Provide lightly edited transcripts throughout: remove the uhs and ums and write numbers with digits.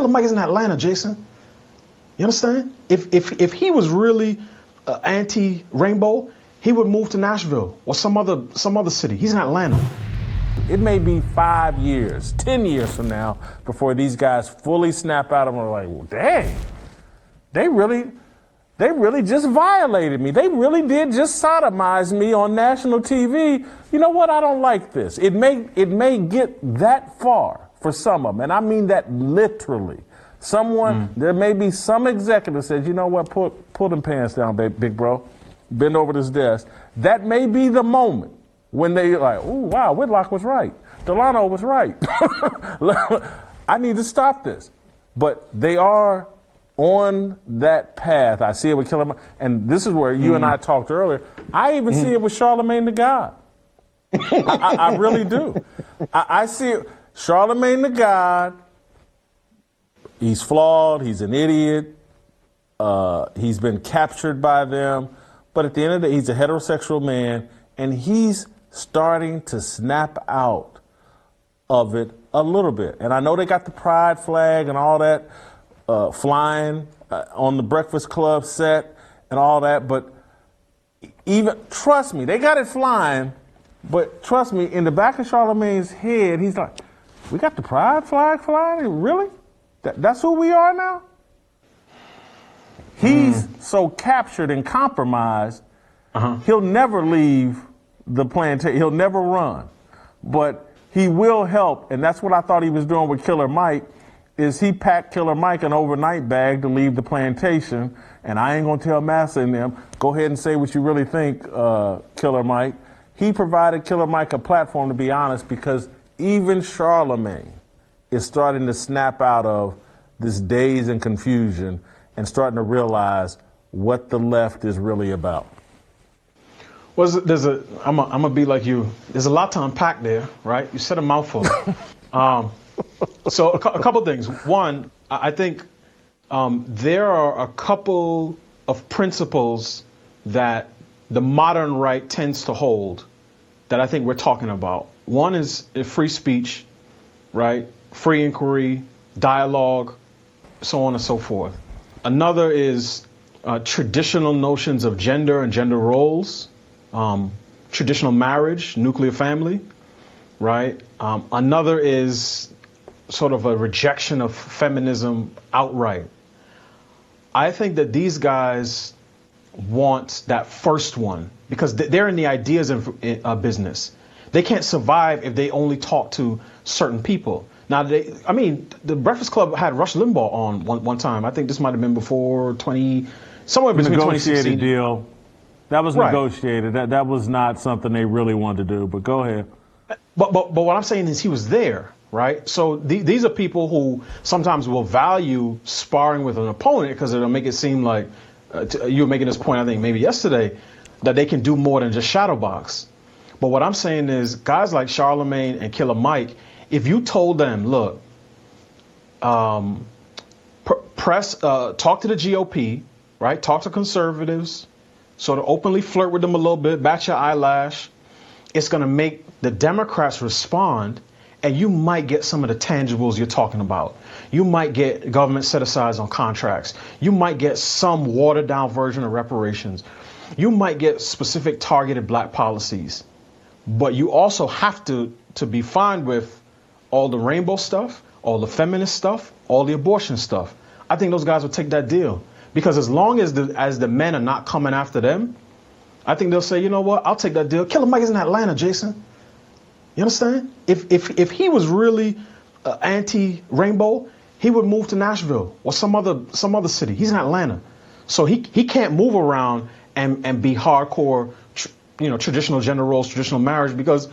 Killer Mike is in Atlanta, Jason. You understand? If he was really anti-rainbow, he would move to Nashville or some other city. He's in Atlanta. It may be 5 years, 10 years from now before these guys fully snap out of them and are like, well, dang, they really just violated me. They really did just sodomize me on national TV. You know what? I don't like this. It may get that far for some of them, and I mean that literally. There may be some executive says, you know what? Pull them pants down, big bro. Bend over this desk. That may be the moment when they like, oh, wow, Whitlock was right. Delano was right. I need to stop this. But they are on that path. I see it with Killer Mike. And this is where you and I talked earlier. I even see it with Charlamagne the God. I really do. I see it. Charlamagne the God, he's flawed. He's an idiot. He's been captured by them. But at the end of the day, he's a heterosexual man. And he's starting to snap out of it a little bit. And I know they got the pride flag and all that flying on the Breakfast Club set and all that, but even, trust me, they got it flying, but trust me, in the back of Charlamagne's head, he's like, we got the pride flag flying? Really? That's who we are now? He's so captured and compromised, he'll never leave the plantation. He'll never run, but he will help. And that's what I thought he was doing with Killer Mike, is he packed Killer Mike an overnight bag to leave the plantation. And I ain't gonna tell Massa and them, go ahead and say what you really think, Killer Mike. He provided Killer Mike a platform, to be honest, because even Charlamagne is starting to snap out of this daze and confusion and starting to realize what the left is really about. Well, I'm gonna be like you. There's a lot to unpack there, right? You said a mouthful. So a couple things. One, I think there are a couple of principles that the modern right tends to hold that I think we're talking about. One is free speech, right? Free inquiry, dialogue, so on and so forth. Another is traditional notions of gender and gender roles. Traditional marriage, nuclear family, right? Another is sort of a rejection of feminism outright. I think that these guys want that first one because they're in the ideas business. They can't survive if they only talk to certain people. Now, the Breakfast Club had Rush Limbaugh on one time. I think this might have been before somewhere between 2016. Negotiated deal. That was right. Negotiated. That was not something they really wanted to do, but go ahead. But what I'm saying is he was there, right? So these are people who sometimes will value sparring with an opponent because it'll make it seem like, you were making this point, I think, maybe yesterday, that they can do more than just shadow box. But what I'm saying is guys like Charlamagne and Killer Mike, if you told them, look, talk to the GOP, right? Talk to conservatives, sort of openly flirt with them a little bit, bat your eyelash. It's going to make the Democrats respond, and you might get some of the tangibles you're talking about. You might get government set-asides on contracts. You might get some watered-down version of reparations. You might get specific targeted black policies. But you also have to be fine with all the rainbow stuff, all the feminist stuff, all the abortion stuff. I think those guys will take that deal. Because as long as the men are not coming after them, I think they'll say, you know what, I'll take that deal. Killer Mike is in Atlanta, Jason. You understand? If he was really anti-rainbow, he would move to Nashville or some other city. He's in Atlanta. So he can't move around and be hardcore, traditional gender roles, traditional marriage, because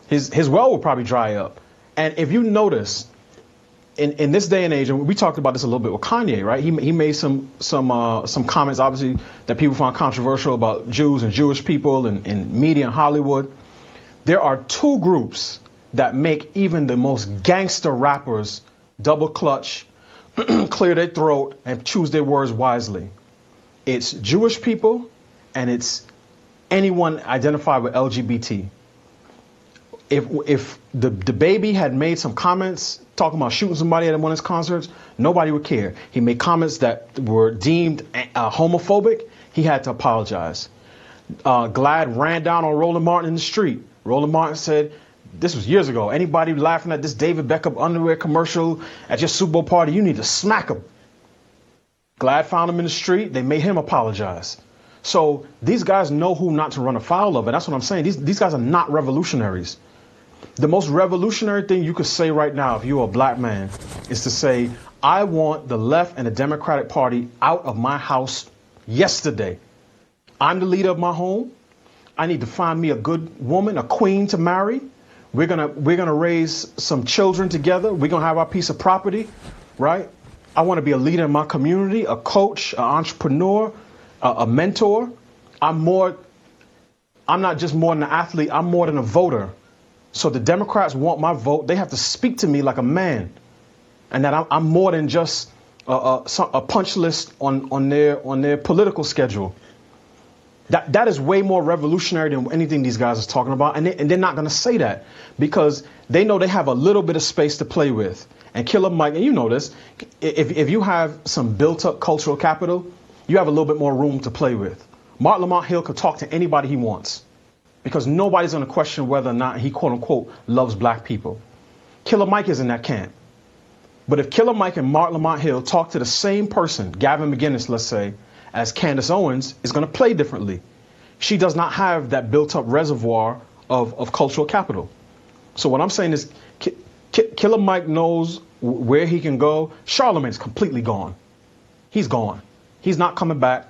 his well will probably dry up. And if you notice, in this day and age, and we talked about this a little bit with Kanye, right? He made some comments, obviously, that people found controversial about Jews and Jewish people and media and Hollywood. There are two groups that make even the most gangster rappers double clutch, clear their throat, and choose their words wisely. It's Jewish people, and it's anyone identified with LGBT. If the baby had made some comments talking about shooting somebody at one of his concerts, nobody would care. He made comments that were deemed homophobic. He had to apologize. Glad ran down on Roland Martin in the street. Roland Martin said, this was years ago, anybody laughing at this David Beckham underwear commercial at your Super Bowl party, you need to smack him. Glad found him in the street. They made him apologize. So these guys know who not to run afoul of. And that's what I'm saying. These guys are not revolutionaries. The most revolutionary thing you could say right now, if you're a black man, is to say, I want the left and the Democratic Party out of my house yesterday. I'm the leader of my home. I need to find me a good woman, a queen to marry. We're gonna raise some children together. We're gonna have our piece of property, right? I want to be a leader in my community, a coach, an entrepreneur, a mentor. I'm not just more than an athlete. I'm more than a voter. So the Democrats want my vote. They have to speak to me like a man, and that I'm more than just a punch list on their political schedule. That is way more revolutionary than anything these guys are talking about. And they're not going to say that because they know they have a little bit of space to play with. And Killer Mike, and you know this, if you have some built up cultural capital, you have a little bit more room to play with. Martin Lamont Hill could talk to anybody he wants because nobody's going to question whether or not he, quote unquote, loves black people. Killer Mike is in that camp. But if Killer Mike and Martin Lamont Hill talk to the same person, Gavin McGinnis, let's say, as Candace Owens, is going to play differently. She does not have that built up reservoir of cultural capital. So what I'm saying is Killer Mike knows where he can go. Charlamagne's completely gone. He's gone. He's not coming back.